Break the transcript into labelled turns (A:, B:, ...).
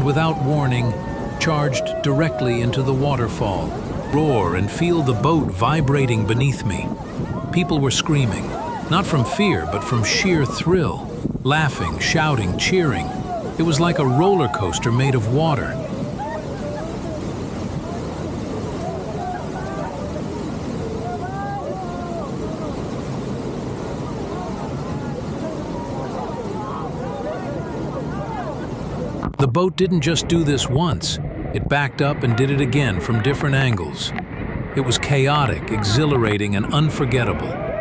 A: and without warning, charged directly into the waterfall. Roar and feel the boat vibrating beneath me. People were screaming, not from fear, but from sheer thrill, laughing, shouting, cheering. It was like a roller coaster made of water. The boat didn't just do this once. It backed up and did it again from different angles. It was chaotic, exhilarating, and unforgettable.